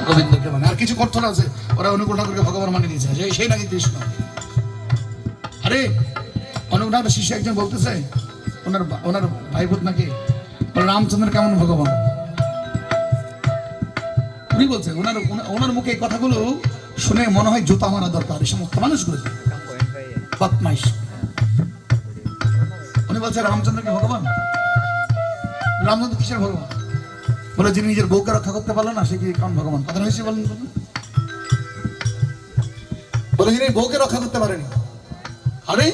গোবিন্দকে মানে। আর কিছু কর্তন আছে, ওরা অনুকূল ঠাকুরকে ভগবান মানে দিয়েছে, সেই নাকি কৃষ্ণ। আরে অনুকূল ঠাকুর শিষ্য একজন বলতেছে ওনার ভাইবোধ নাকি রামচন্দ্র কেমন ভগবান। উনি বলছে ওনার মুখে এই কথাগুলো শুনে মনে হয় জুতা মারা দরকার এই সমস্ত মানুষগুলো বদমাইশ। উনি বলছে রামচন্দ্র কি ভগবান? রামচন্দ্র কিসের ভগবান? বলে যিনি নিজের বউকে রক্ষা করতে পারলো না সে কি কেমন ভগবান? কথা হয়েছে বলেন। বলে যিনি বউকে রক্ষা করতে পারেনি, আরে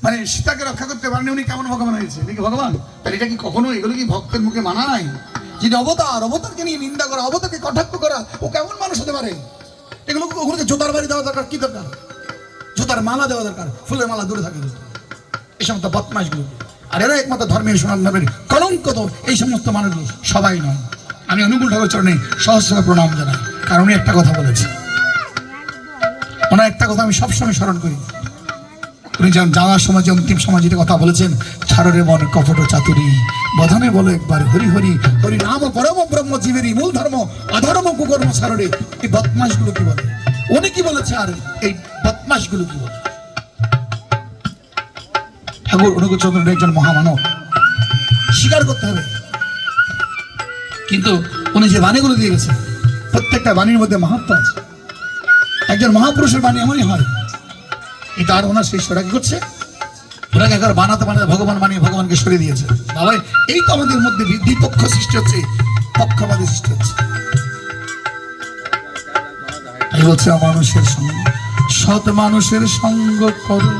মানে সীতাকে রক্ষা করতে পারেনি, উনি কেমন ভগবান হয়েছে? এটা কি ভগবান? তাহলে এটা কি কখনো এগুলো কি ভক্তের মুখে মানা নাই? যিনি অবতারকে নিয়ে নিন্দা করা, অবতারকে কটাক্ষ করা, ও কেমন মানুষ হতে পারে? এগুলো ওগুলোকে জোতার বাড়ি দেওয়া দরকার। কি দরকার? জোতার মালা দেওয়া দরকার, ফুলের মালা দূরে থাকে এই সমস্ত বদমাইশগুলো। আর এরা একমাত্র ধর্মের সনাতনের কলঙ্ক তো এই সমস্ত মানুষগুলো সবাই নয়। আমি অনুকূল ঠাকুর চরণে সহস্র প্রণাম জানাই, কারণ উনি একটা কথা বলেছে, ওনার একটা কথা আমি সবসময় স্মরণ করি। উনি যেমন যাওয়ার সময় যে অন্তিম সময় যেটা কথা বলেছেন, ছাড়রে মন কপট চাতুরী বধনে বলো একবার হরি হরি হরি নাম পরম ব্রহ্ম জীবেরই মূল ধর্ম অধর্ম কুকর্ম ছাড়রে। এই বদমাশগুলো কি বলে? উনি কি বলেছে আর এই বদমাশগুলো কি বলে? ঠাকুর অনুকূল চন্দ্র একজন মহামানব, স্বীকার করতে হবে। কিন্তু উনি যে বাণীগুলো দিয়ে গেছেন, প্রত্যেকটা বাণীর মধ্যে মাহাত্ম্য আছে। একজন মহাপুরুষের বাণী এমনই হয়। এটা আর ওনার শিষ্যরা কি করছে? ওনাকে একবার বানাতে ভগবান বানিয়ে ভগবানকে সরিয়ে দিয়েছে। বাবা এই তো আমাদের মধ্যে বিপক্ষ সৃষ্টি হচ্ছে, পক্ষপাতী সৃষ্টি হচ্ছে। এই বলছে মানুষের সঙ্গ, সৎ মানুষের সঙ্গ করো,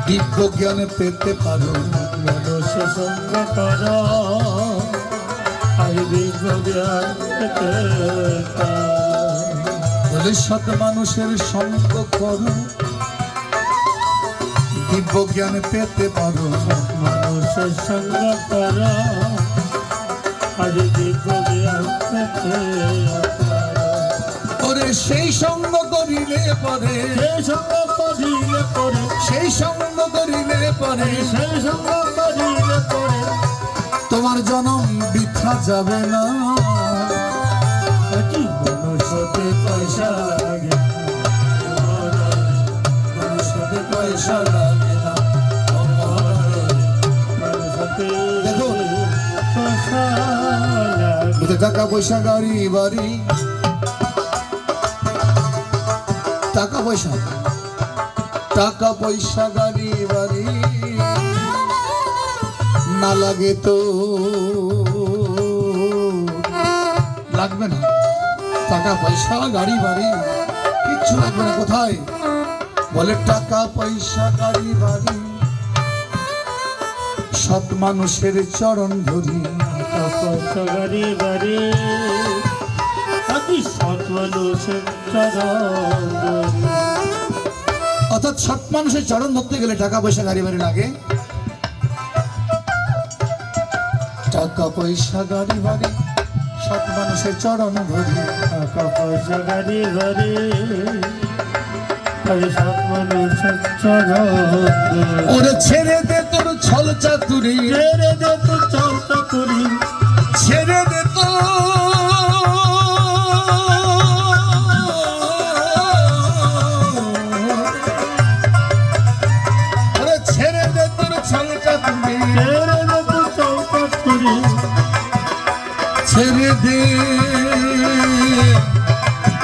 দিব্য জ্ঞানে পেতে পারো। মানুষের সঙ্গ করো, দিব্য জ্ঞান পেতে পারো। বলে সৎ মানুষের সঙ্গ করো, দিব্য জ্ঞানে পেতে পারো। মানুষের সঙ্গ করো, দিব্য জ্ঞান পেতে পারো। ওরে সেই সঙ্গ করিলে পরে, সেই সঙ্গ করিলে পরে, সেই সঙ্গ করিলে পরে, সেই সঙ্গ করিলে পরে তোমার জনম বৃথা যাবে না। মনুষ্যতে পয়সা লাগে, মনুষ্যতে পয়সা লাগে না। দেখো টাকা পয়সা গাড়ি বাড়ি, টাকা পয়সা গাড়ি বাড়ি না লাগে তো লাগবে না। টাকা পয়সা গাড়ি বাড়ি কিচ্ছু লাগবে না। কোথায়? বলে টাকা পয়সা গাড়ি বাড়ি সৎ মানুষের চরণ ধরি। টাকা পয়সা গাড়ি বাড়ি সৎ মানুষের চরণ ধরি। অর্থাৎ সৎ মানুষের চরণ ধরতে গেলে টাকা পয়সা গাড়ি বাড়ি লাগে। টাকা পয়সা গাড়ি বাড়ি সৎ মানুষের চরণ ধরি। টাকা পয়সা গাড়ি বাড়ি সৎ মানুষের চরণ ধরি। ওরে ছেড়ে দে তোর ছল চাতুরি, ছেড়ে দে তোর ছল চাতুরি, ছেড়ে দে তো ছেড়ে দে তোর ছল চাতুরি, ছেড়ে দে তোর ছল চাতুরি, ছেড়ে দে